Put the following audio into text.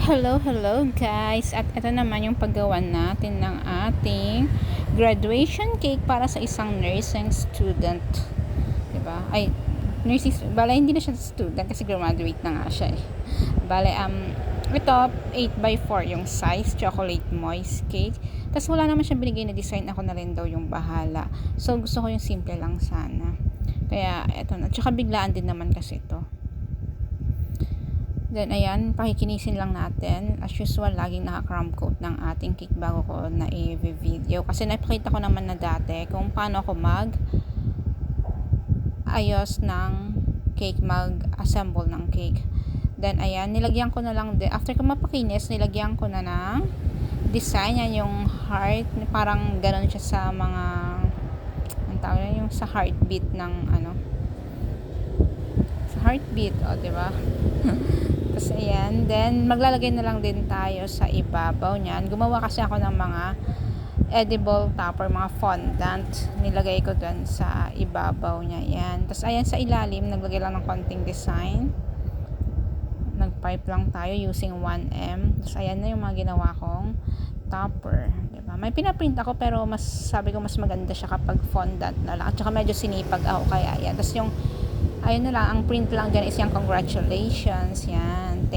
Hello guys! At ito naman yung paggawa natin ng ating graduation cake para sa isang nursing student. Diba? Ay, nursing, bale hindi na siya student kasi graduate na nga siya eh. Bale, ito, 8x4 yung size, chocolate moist cake. Tapos wala naman siya binigay na design, ako na rin daw yung bahala. So, gusto ko yung simple lang sana. Kaya, eto na. Tsaka biglaan din naman kasi ito. Then, ayan, pakikinisin lang natin. As usual, laging naka-crumb coat ng ating cake bago ko na i-video. Kasi napakita ko naman na dati kung paano ako ayos ng cake, mag-assemble ng cake. Then, ayan, nilagyan ko na lang din. After ko mapakinis, nilagyan ko na ng design. Yan yung heart. Parang gano'n siya sa mga, ang tawag na yung sa heartbeat ng, sa heartbeat, o, diba? Tapos, ayan. Then, maglalagay na lang din tayo sa ibabaw niyan. Gumawa kasi ako ng mga edible topper, mga fondant. Nilagay ko dun sa ibabaw niya. Ayan. Tapos, ayan, sa ilalim, naglagay lang ng konting design. Nag-pipe lang tayo using 1M. Tapos, ayan na yung mga ginawa kong topper. Diba? May pinaprint ako, pero sabi ko mas maganda siya kapag fondant na lang. At saka medyo sinipag ako, kaya ayan. Tapos, yung ayun na lang, ang print lang dyan is yung congratulations, yan.